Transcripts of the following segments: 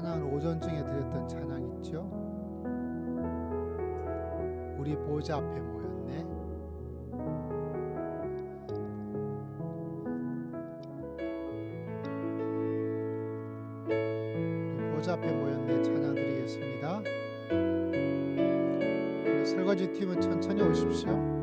찬양을 오전중에 드렸던 찬양 있죠? 우리 보좌 앞에 모였네. 우리 보좌 앞에 모였네 찬양 드리겠습니다. 우리 설거지 팀은 천천히 오십시오.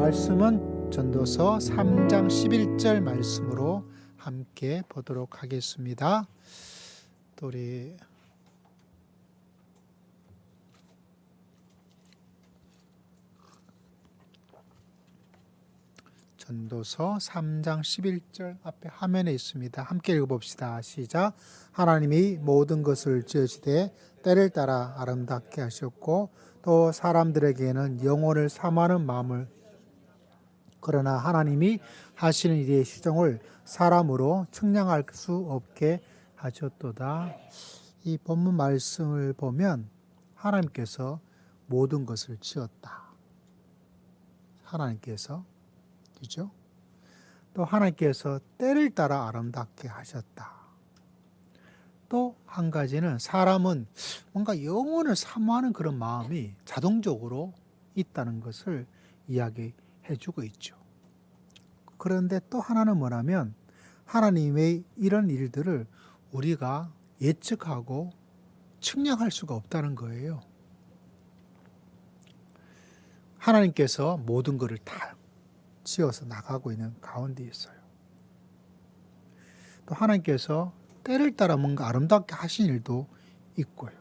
말씀은 전도서 3장 11절 말씀으로 함께 보도록 하겠습니다. 또 우리 전도서 3장 11절 앞에 화면에 있습니다. 함께 읽어봅시다. 시작. 하나님이 모든 것을 지으시되 때를 따라 아름답게 하셨고 또 사람들에게는 영혼을 사모하는 마음을 그러나 하나님이 하시는 일의 시종을 사람으로 측량할 수 없게 하셨도다. 이 본문 말씀을 보면 하나님께서 모든 것을 지었다. 하나님께서 그죠? 또 하나님께서 때를 따라 아름답게 하셨다. 또 한 가지는 사람은 뭔가 영혼을 사모하는 그런 마음이 자동적으로 있다는 것을 이야기해주고 있죠. 그런데 또 하나는 뭐냐면 하나님의 이런 일들을 우리가 예측하고 측량할 수가 없다는 거예요. 하나님께서 모든 것을 다 지어서 나가고 있는 가운데 있어요. 또 하나님께서 때를 따라 뭔가 아름답게 하신 일도 있고요.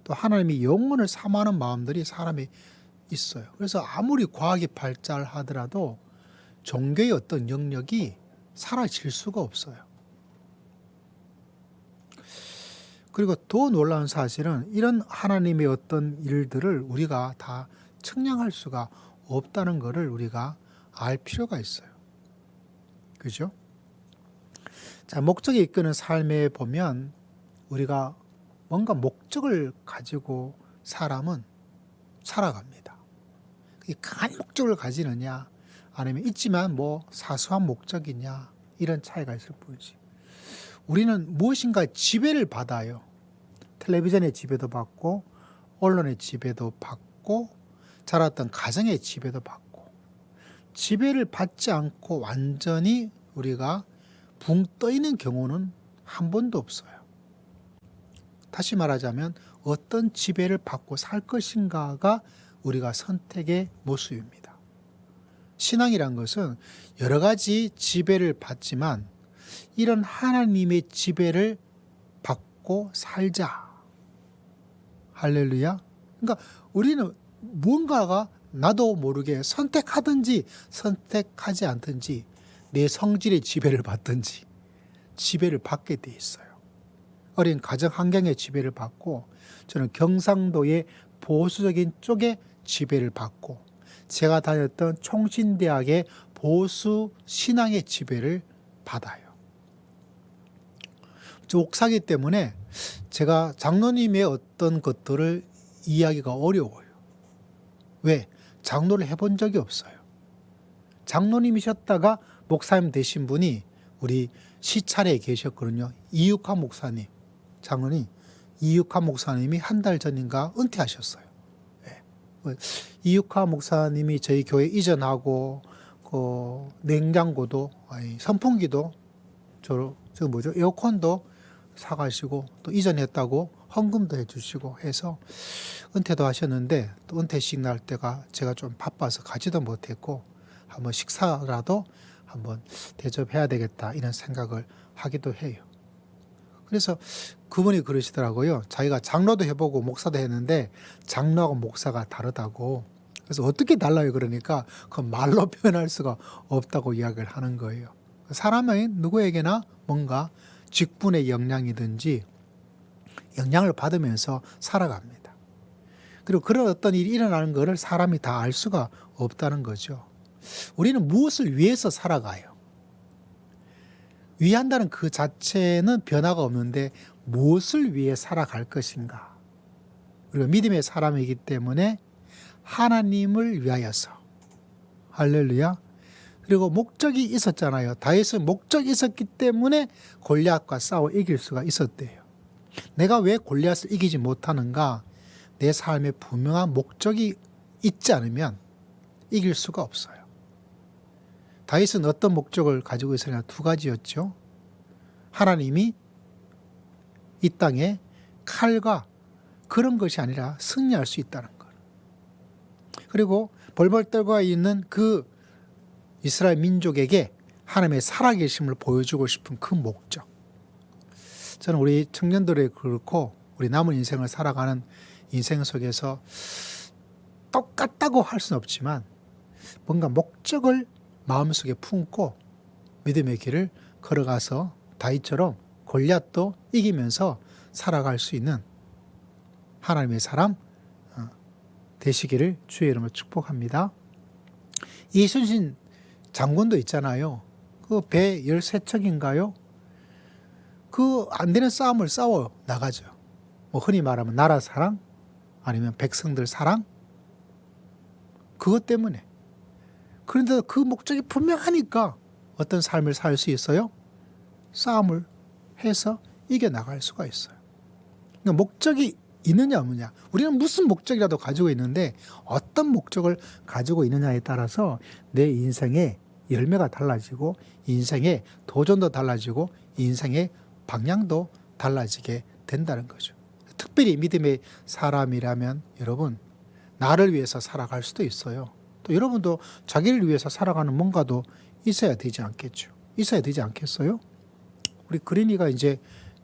또 하나님이 영혼을 사모하는 마음들이 사람이 있어요. 그래서 아무리 과학이 발달하더라도 종교의 어떤 영역이 사라질 수가 없어요. 그리고 더 놀라운 사실은 이런 하나님의 어떤 일들을 우리가 다 측량할 수가 없다는 것을 우리가 알 필요가 있어요. 그죠? 자, 목적이 이끄는 삶에 보면 우리가 뭔가 목적을 가지고 사람은 살아갑니다. 강한 목적을 가지느냐 아니면 있지만 뭐 사소한 목적이냐 이런 차이가 있을 뿐이지. 우리는 무엇인가 지배를 받아요. 텔레비전의 지배도 받고 언론의 지배도 받고 자랐던 가정의 지배도 받고 지배를 받지 않고 완전히 우리가 붕 떠 있는 경우는 한 번도 없어요. 다시 말하자면 어떤 지배를 받고 살 것인가가 우리가 선택의 모습입니다. 신앙이란 것은 여러 가지 지배를 받지만 이런 하나님의 지배를 받고 살자. 할렐루야. 그러니까 우리는 무언가가 나도 모르게 선택하든지 선택하지 않든지 내 성질의 지배를 받든지 지배를 받게 돼 있어요. 어린 가정 환경의 지배를 받고 저는 경상도의 보수적인 쪽의 지배를 받고 제가 다녔던 총신대학의 보수 신앙의 지배를 받아요. 옥사기 때문에 제가 장로님의 어떤 것들을 이해하기가 어려워요. 왜? 장로를 해본 적이 없어요. 장로님이셨다가 목사님 되신 분이 우리 시찰에 계셨거든요. 이육환 목사님, 장로님 이육환 목사님이 한 달 전인가 은퇴하셨어요. 네. 이육환 목사님이 저희 교회 이전하고 그 냉장고도 선풍기도 저 뭐죠? 에어컨도 사가시고 또 이전했다고 헌금도 해주시고 해서 은퇴도 하셨는데 또 은퇴식 날 때가 제가 좀 바빠서 가지도 못했고 한번 식사라도 한번 대접해야 되겠다 이런 생각을 하기도 해요. 그래서 그분이 그러시더라고요. 자기가 장로도 해보고 목사도 했는데 장로하고 목사가 다르다고. 그래서 어떻게 달라요? 그러니까 그 말로 표현할 수가 없다고 이야기를 하는 거예요. 사람은 누구에게나 뭔가 직분의 영향이든지 영향을 받으면서 살아갑니다. 그리고 그런 어떤 일이 일어나는 것을 사람이 다 알 수가 없다는 거죠. 우리는 무엇을 위해서 살아가요? 위한다는 그 자체는 변화가 없는데 무엇을 위해 살아갈 것인가? 우리가 믿음의 사람이기 때문에 하나님을 위하여서. 할렐루야. 그리고 목적이 있었잖아요. 다윗은 목적이 있었기 때문에 골리앗과 싸워 이길 수가 있었대요. 내가 왜 골리앗을 이기지 못하는가? 내 삶에 분명한 목적이 있지 않으면 이길 수가 없어요. 다윗은 어떤 목적을 가지고 있었냐? 두 가지였죠. 하나님이 이 땅에 칼과 그런 것이 아니라 승리할 수 있다는 것. 그리고 벌벌 떨고 있는 그 이스라엘 민족에게 하나님의 살아계심을 보여주고 싶은 그 목적. 저는 우리 청년들이 그렇고 우리 남은 인생을 살아가는 인생 속에서 똑같다고 할 수는 없지만 뭔가 목적을 마음속에 품고 믿음의 길을 걸어가서 다윗처럼 골리앗도 이기면서 살아갈 수 있는 하나님의 사람 되시기를 주의 이름으로 축복합니다. 이순신 장군도 있잖아요. 그 배 13척인가요? 그 안 되는 싸움을 싸워 나가죠. 뭐 흔히 말하면 나라 사랑 아니면 백성들 사랑 그것 때문에. 그런데 그 목적이 분명하니까 어떤 삶을 살 수 있어요? 싸움을 해서 이겨나갈 수가 있어요. 그러니까 목적이 있느냐 없느냐. 우리는 무슨 목적이라도 가지고 있는데 어떤 목적을 가지고 있느냐에 따라서 내 인생의 열매가 달라지고 인생의 도전도 달라지고 인생의 방향도 달라지게 된다는 거죠. 특별히 믿음의 사람이라면 여러분 나를 위해서 살아갈 수도 있어요. 또 여러분도 자기를 위해서 살아가는 뭔가도 있어야 되지 않겠죠. 있어야 되지 않겠어요? 우리 그린이가 이제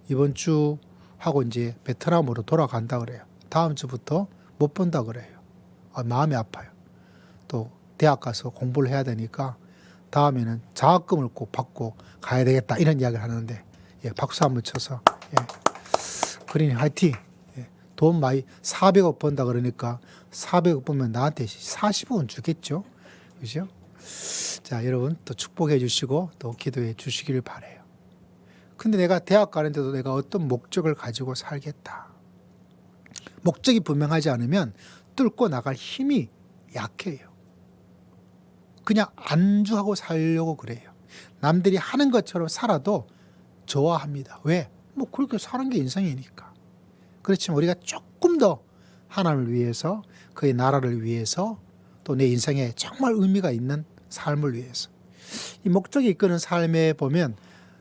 이번 주 하고 이제 베트남으로 돌아간다 그래요. 다음 주부터 못 본다 그래요. 마음이 아파요. 또 대학 가서 공부를 해야 되니까 다음에는 장학금을 꼭 받고 가야 되겠다 이런 이야기를 하는데 예, 박수 한번 쳐서 예. 그린이 화이팅. 예. 돈 많이 400억 번다 그러니까 400억 보면 나한테 40억은 주겠죠. 그죠? 자, 여러분 또 축복해 주시고 또 기도해 주시기를 바라요. 근데 내가 대학 가는데도 내가 어떤 목적을 가지고 살겠다. 목적이 분명하지 않으면 뚫고 나갈 힘이 약해요. 그냥 안주하고 살려고 그래요. 남들이 하는 것처럼 살아도 좋아합니다. 왜? 뭐 그렇게 사는 게 인생이니까. 그렇지만 우리가 조금 더 하나님을 위해서 그의 나라를 위해서 또 내 인생에 정말 의미가 있는 삶을 위해서 이 목적이 이끄는 삶에 보면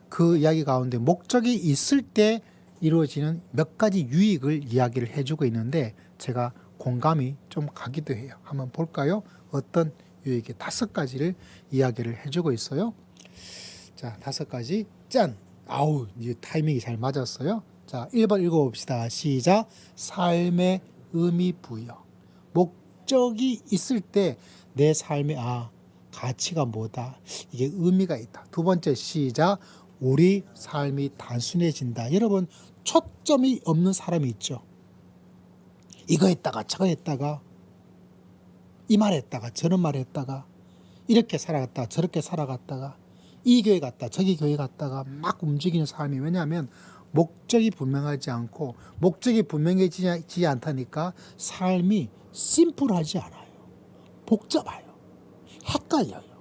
그 이야기 가운데 목적이 있을 때 이루어지는 몇 가지 유익을 이야기를 해주고 있는데 제가 공감이 좀 가기도 해요. 한번 볼까요? 어떤 유익의 5가지를 이야기를 해주고 있어요. 자, 5가지. 짠! 아우, 이 타이밍이 잘 맞았어요. 자, 1번 읽어봅시다. 시작. 삶의 의미 부여. 목적이 있을 때 내 삶의 가치가 뭐다. 이게 의미가 있다. 2번째 시작. 우리 삶이 단순해진다. 여러분, 초점이 없는 사람이 있죠. 이거 했다가 저거 했다가 이 말 했다가 저런 말 했다가 이렇게 살아갔다가 저렇게 살아갔다가 이 교회 갔다 저기 교회 갔다가 막 움직이는 사람이, 왜냐하면 목적이 분명하지 않고, 목적이 분명해지지 않다니까 삶이 심플하지 않아요. 복잡해요. 헷갈려요.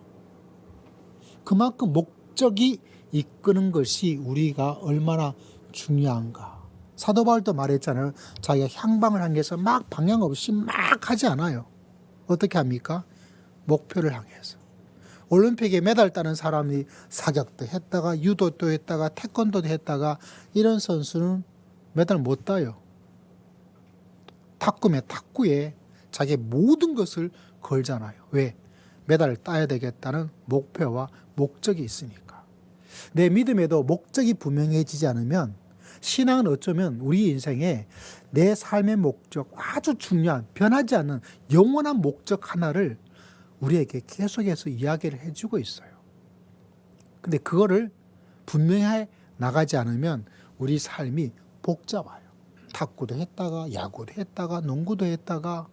그만큼 목적이 이끄는 것이 우리가 얼마나 중요한가. 사도 바울도 말했잖아요. 자기가 향방을 향해서 막 방향 없이 막 하지 않아요. 어떻게 합니까? 목표를 향해서. 올림픽에 메달 따는 사람이 사격도 했다가 유도도 했다가 태권도도 했다가 이런 선수는 메달 못 따요. 탁구에 자기의 모든 것을 걸잖아요. 왜? 메달을 따야 되겠다는 목표와 목적이 있으니까. 내 믿음에도 목적이 분명해지지 않으면 신앙은 어쩌면 우리 인생에 내 삶의 목적, 아주 중요한 변하지 않는 영원한 목적 하나를 우리에게 계속해서 이야기를 해주고 있어요. 근데 그거를 분명히 나가지 않으면 우리 삶이 복잡해요. 탁구도 했다가 야구도 했다가 농구도 했다가,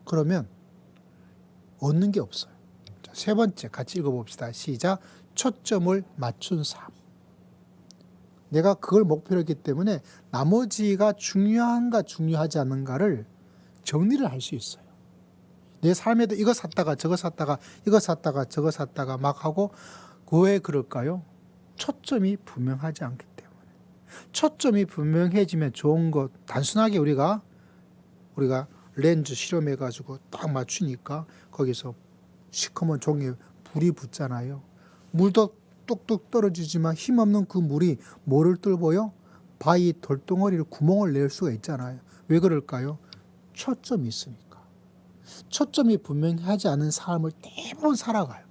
그러면 얻는 게 없어요. 자, 3번째 같이 읽어봅시다. 시작. 초점을 맞춘 삶. 내가 그걸 목표로 했기 때문에 나머지가 중요한가 중요하지 않은가를 정리를 할 수 있어요. 내 삶에도 이거 샀다가 저거 샀다가 이거 샀다가 저거 샀다가 막 하고, 왜 그럴까요? 초점이 분명하지 않기 때문에. 초점이 분명해지면 좋은 것, 단순하게 우리가 렌즈 실험해가지고 딱 맞추니까 거기서 시커먼 종이에 불이 붙잖아요. 물도 뚝뚝 떨어지지만 힘없는 그 물이 뭐를 뚫어요? 바위 돌덩어리를 구멍을 낼 수가 있잖아요. 왜 그럴까요? 초점이 있으니까. 초점이 분명하지 않은 삶을 대부분 살아가요.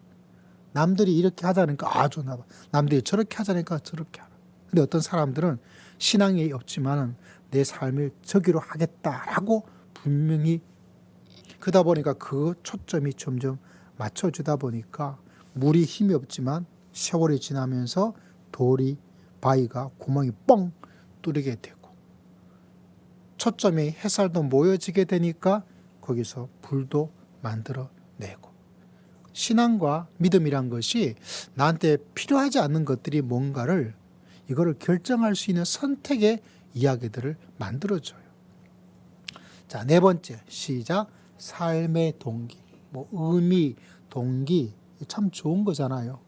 남들이 이렇게 하자니까 좋나 봐. 남들이 저렇게 하자니까 저렇게 하라. 근데 어떤 사람들은 신앙이 없지만은 내 삶을 저기로 하겠다라고 분명히, 그러다 보니까 그 초점이 점점 맞춰주다 보니까 물이 힘이 없지만 세월이 지나면서 바위가 구멍이 뻥 뚫리게 되고, 초점이 햇살도 모여지게 되니까 거기서 불도 만들어내고. 신앙과 믿음이란 것이 나한테 필요하지 않는 것들이 뭔가를, 이거를 결정할 수 있는 선택의 이야기들을 만들어줘요. 자, 4번째 시작. 삶의 동기. 의미, 동기 참 좋은 거잖아요.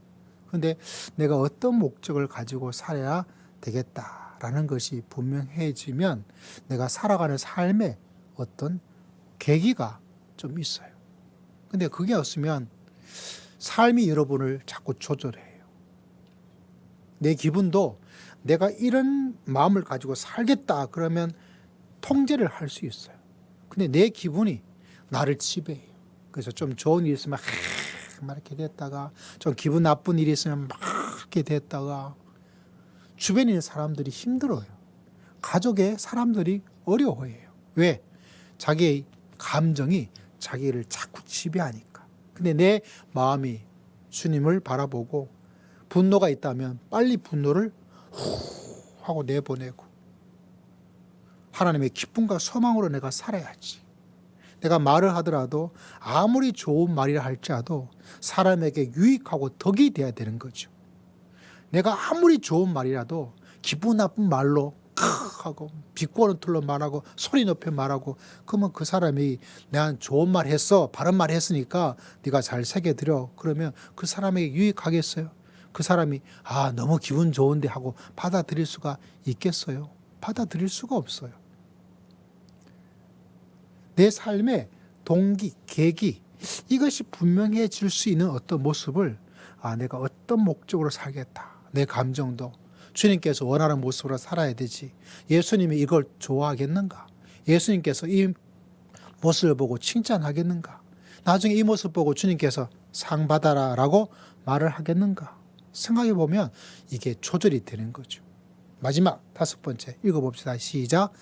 근데 내가 어떤 목적을 가지고 살아야 되겠다라는 것이 분명해지면 내가 살아가는 삶에 어떤 계기가 좀 있어요. 근데 그게 없으면 삶이 여러분을 자꾸 조절해요. 내 기분도 내가 이런 마음을 가지고 살겠다 그러면 통제를 할 수 있어요. 근데 내 기분이 나를 지배해요. 그래서 좀 좋은 일 있으면 막 이렇게 됐다가, 좀 기분 나쁜 일이 있으면 막 이렇게 됐다가, 주변에 있는 사람들이 힘들어요. 가족의 사람들이 어려워해요. 왜? 자기의 감정이 자기를 자꾸 지배하니까. 근데 내 마음이 주님을 바라보고 분노가 있다면 빨리 분노를 후 하고 내보내고, 하나님의 기쁨과 소망으로 내가 살아야지. 내가 말을 하더라도 아무리 좋은 말이라 할지라도 사람에게 유익하고 덕이 돼야 되는 거죠. 내가 아무리 좋은 말이라도 기분 나쁜 말로 하고 비꼬는 틀로 말하고 소리 높여 말하고, 그러면 그 사람이 내가 좋은 말 했어, 바른 말 했으니까 네가 잘 새겨들여, 그러면 그 사람에게 유익하겠어요? 그 사람이 너무 기분 좋은데 하고 받아들일 수가 있겠어요? 받아들일 수가 없어요. 내 삶의 동기, 계기, 이것이 분명해질 수 있는 어떤 모습을, 내가 어떤 목적으로 살겠다. 내 감정도 주님께서 원하는 모습으로 살아야 되지. 예수님이 이걸 좋아하겠는가? 예수님께서 이 모습을 보고 칭찬하겠는가? 나중에 이 모습 보고 주님께서 상 받아라 라고 말을 하겠는가? 생각해 보면 이게 조절이 되는 거죠. 마지막 5번째 읽어봅시다. 시작.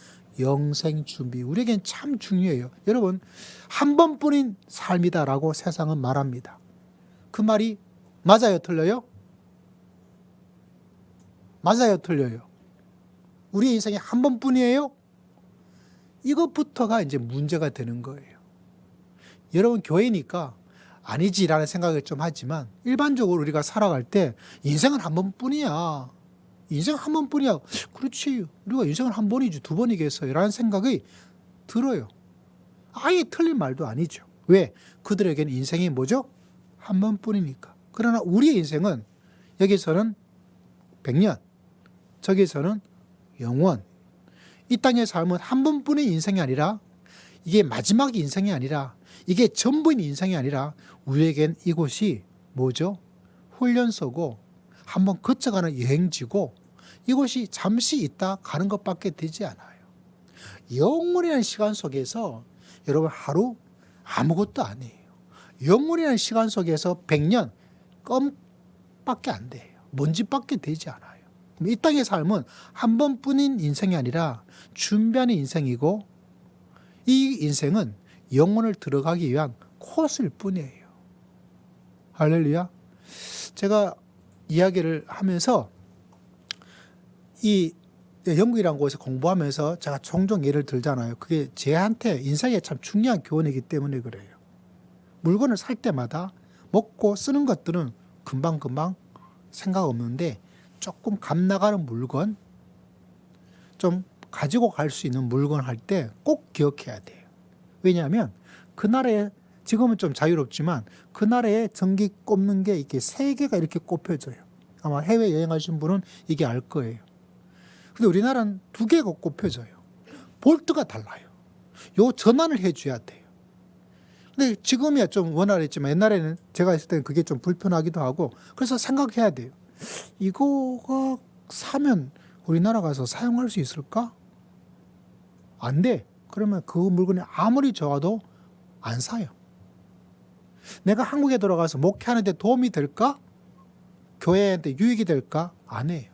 영생 준비. 우리에겐 참 중요해요. 여러분, 한 번뿐인 삶이다라고 세상은 말합니다. 그 말이 맞아요, 틀려요? 맞아요, 틀려요? 우리 인생이 한 번뿐이에요? 이것부터가 이제 문제가 되는 거예요. 여러분, 교회니까 아니지라는 생각을 좀 하지만 일반적으로 우리가 살아갈 때 인생은 한 번뿐이야. 인생 한 번뿐이야. 그렇지. 우리가 인생은 한 번이지 두 번이겠어요. 라는 생각이 들어요. 아예 틀린 말도 아니죠. 왜? 그들에게는 인생이 뭐죠? 한 번뿐이니까. 그러나 우리의 인생은 여기서는 100년, 저기서는 영원. 이 땅의 삶은 한 번뿐인 인생이 아니라 이게 마지막 인생이 아니라 이게 전부인 인생이 아니라 우리에겐 이곳이 뭐죠? 훈련소고 한번 거쳐가는 여행지고 이곳이 잠시 있다 가는 것밖에 되지 않아요. 영원이라는 시간 속에서 여러분 하루 아무것도 아니에요. 영원이라는 시간 속에서 100년 껌밖에 안 돼요. 먼지밖에 되지 않아요. 이 땅의 삶은 한 번뿐인 인생이 아니라 준비하는 인생이고 이 인생은 영혼을 들어가기 위한 코스일 뿐이에요. 할렐루야. 제가 이야기를 하면서 이 영국이라는 곳에 공부하면서 제가 종종 예를 들잖아요. 그게 제한테 인생에 참 중요한 교훈이기 때문에 그래요. 물건을 살 때마다 먹고 쓰는 것들은 금방금방 생각 없는데 조금 값 나가는 물건, 좀 가지고 갈 수 있는 물건 할 때 꼭 기억해야 돼요. 왜냐하면 그날에 지금은 좀 자유롭지만 그날에 전기 꼽는 게 이렇게 3개가 이렇게 꼽혀져요. 아마 해외 여행하신 분은 이게 알 거예요. 근데 우리나라는 2개가 꼽혀져요. 볼트가 달라요. 요 전환을 해줘야 돼요. 근데 지금이야 좀 원활했지만 옛날에는 제가 있을 때는 그게 좀 불편하기도 하고 그래서 생각해야 돼요. 이거가 사면 우리나라 가서 사용할 수 있을까? 안 돼. 그러면 그 물건이 아무리 좋아도 안 사요. 내가 한국에 들어가서 목회하는데 도움이 될까? 교회한테 유익이 될까? 안 해요.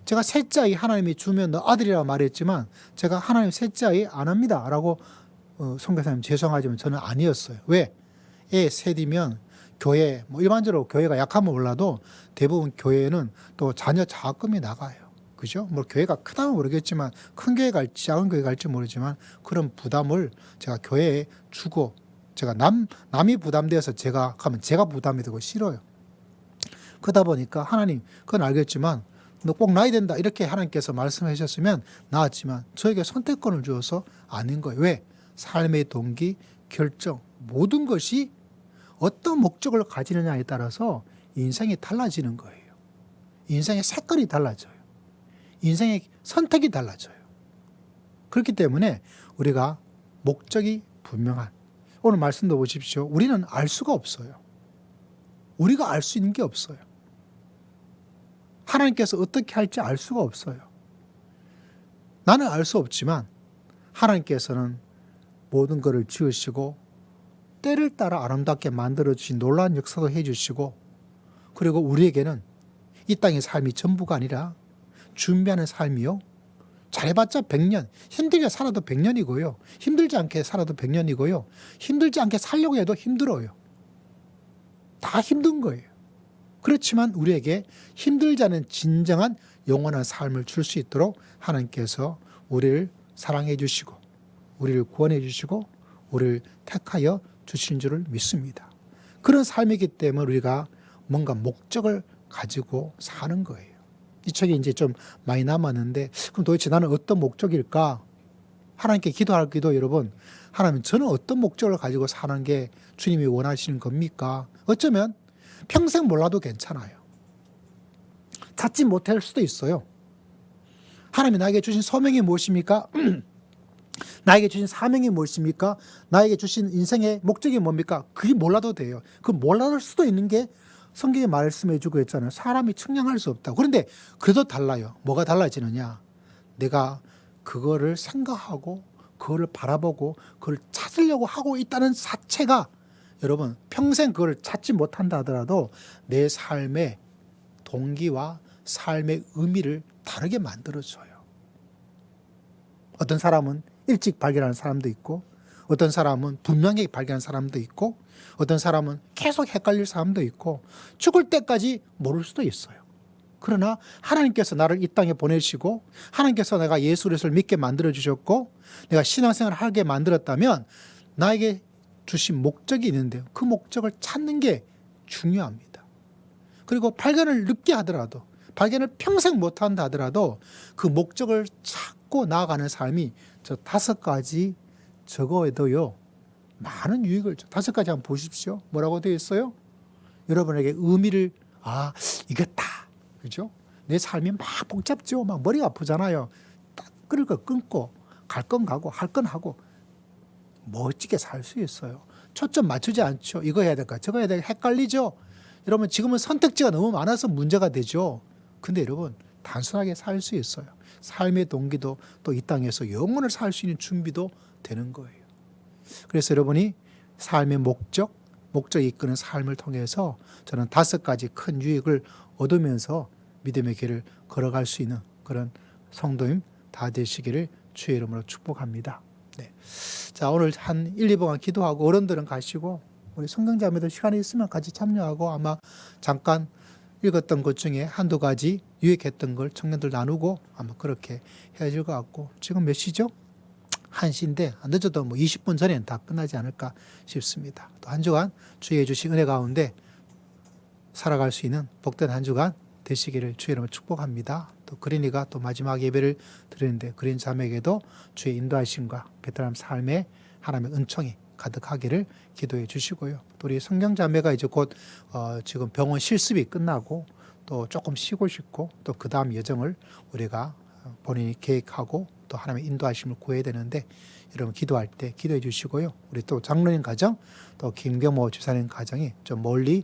제가 셋째 아이 하나님이 주면 너 아들이라고 말했지만 제가 하나님 셋째 아이 안 합니다 라고 선교사님 죄송하지만 저는 아니었어요. 왜? 애 셋이면 교회 뭐 일반적으로 교회가 약하면 몰라도 대부분 교회는 또 자녀 장학금이 나가요. 그죠? 뭐 교회가 크다면 모르겠지만 큰 교회 갈지 작은 교회 갈지 모르지만 그런 부담을 제가 교회에 주고 제가 남이 부담돼서 제가 가면 제가 부담이 되고 싫어요. 그러다 보니까 하나님 그건 알겠지만 너 꼭 나야 된다 이렇게 하나님께서 말씀해 주셨으면 나았지만 저에게 선택권을 주어서 아닌 거예요. 왜? 삶의 동기, 결정 모든 것이 어떤 목적을 가지느냐에 따라서 인생이 달라지는 거예요. 인생의 색깔이 달라져요. 인생의 선택이 달라져요. 그렇기 때문에 우리가 목적이 분명한 오늘 말씀도 보십시오. 우리는 알 수가 없어요. 우리가 알 수 있는 게 없어요. 하나님께서 어떻게 할지 알 수가 없어요. 나는 알 수 없지만 하나님께서는 모든 것을 지으시고 때를 따라 아름답게 만들어주신 놀라운 역사도 해주시고 그리고 우리에게는 이 땅의 삶이 전부가 아니라 준비하는 삶이요. 잘해봤자 100년, 힘들게 살아도 100년이고요. 힘들지 않게 살아도 100년이고요. 힘들지 않게 살려고 해도 힘들어요. 다 힘든 거예요. 그렇지만 우리에게 힘들지 않은 진정한 영원한 삶을 줄 수 있도록 하나님께서 우리를 사랑해 주시고 우리를 구원해 주시고 우리를 택하여 주신 줄을 믿습니다. 그런 삶이기 때문에 우리가 뭔가 목적을 가지고 사는 거예요. 이 책이 이제 좀 많이 남았는데 그럼 도대체 나는 어떤 목적일까? 하나님께 기도할 기도 여러분 하나님 저는 어떤 목적을 가지고 사는 게 주님이 원하시는 겁니까? 어쩌면 평생 몰라도 괜찮아요. 찾지 못할 수도 있어요. 하나님이 나에게 주신 소명이 무엇입니까? 나에게 주신 사명이 무엇입니까? 나에게 주신 인생의 목적이 뭡니까? 그게 몰라도 돼요. 그 몰라도 수도 있는 게 성경에 말씀해 주고 있잖아요. 사람이 측량할 수 없다. 그런데 그래도 달라요. 뭐가 달라지느냐? 내가 그거를 생각하고 그거를 바라보고 그걸 찾으려고 하고 있다는 자체가 여러분 평생 그걸 찾지 못한다 하더라도 내 삶의 동기와 삶의 의미를 다르게 만들어줘요. 어떤 사람은 일찍 발견하는 사람도 있고 어떤 사람은 분명히 발견하는 사람도 있고 어떤 사람은 계속 헷갈릴 사람도 있고 죽을 때까지 모를 수도 있어요. 그러나 하나님께서 나를 이 땅에 보내시고 하나님께서 내가 예수 그리스도를 믿게 만들어 주셨고 내가 신앙생활을 하게 만들었다면 나에게 주신 목적이 있는데요. 그 목적을 찾는 게 중요합니다. 그리고 발견을 늦게 하더라도 발견을 평생 못한다 하더라도 그 목적을 찾고 나아가는 삶이 저 5가지 적어도요 많은 유익을 5가지 한번 보십시오. 뭐라고 되어 있어요? 여러분에게 의미를 이겼다. 그죠? 내 삶이 막 복잡죠. 막 머리가 아프잖아요. 딱 끊을 거 끊고 갈 건 가고 할 건 하고 멋지게 살 수 있어요. 초점 맞추지 않죠. 이거 해야 될까 저거 해야 될까 헷갈리죠. 여러분 지금은 선택지가 너무 많아서 문제가 되죠. 근데 여러분 단순하게 살 수 있어요. 삶의 동기도 또 이 땅에서 영원을 살 수 있는 준비도 되는 거예요. 그래서 여러분이 삶의 목적이 이끄는 삶을 통해서 저는 5가지 큰 유익을 얻으면서 믿음의 길을 걸어갈 수 있는 그런 성도님 다 되시기를 주의 이름으로 축복합니다. 네. 자, 오늘 한 1, 2분간 기도하고 어른들은 가시고 우리 성경자매들 시간이 있으면 같이 참여하고 아마 잠깐 읽었던 것 중에 한두 가지 유익했던 걸 청년들 나누고 아마 그렇게 해야 될 것 같고 지금 몇 시죠? 1시인데 늦어도 20분 전에는 다 끝나지 않을까 싶습니다. 또 한 주간 주의 주신 은혜 가운데 살아갈 수 있는 복된 한 주간 되시기를 주의 이름으로 축복합니다. 또 그린이가 또 마지막 예배를 드리는데 그린 자매에게도 주의 인도하심과 베트남 삶에 하나님의 은총이 가득하기를 기도해 주시고요. 또 우리 성경 자매가 이제 곧 지금 병원 실습이 끝나고 또 조금 쉬고 싶고 또 그 다음 여정을 우리가 본인이 계획하고 또 하나님의 인도하심을 구해야 되는데 여러분 기도할 때 기도해 주시고요. 우리 또 장로님 가정 또 김경모 집사님 가정이 좀 멀리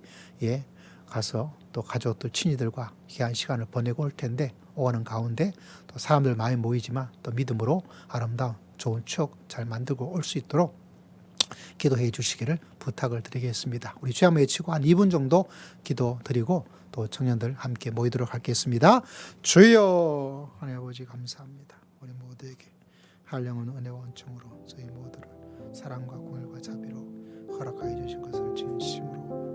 가서 또 가족들 친지들과 귀한 시간을 보내고 올 텐데 오가는 가운데 또 사람들 많이 모이지만 또 믿음으로 아름다운 좋은 추억 잘 만들고 올 수 있도록 기도해 주시기를 부탁을 드리겠습니다. 우리 주여 한번 외치고 한 2분 정도 기도 드리고 또 청년들 함께 모이도록 하겠습니다. 주여 하나님 아버지 감사합니다. 우리 모두에게 한량은 은혜와 은총으로 저희 모두를 사랑과 공일과 자비로 허락하여 주신 것을 진심으로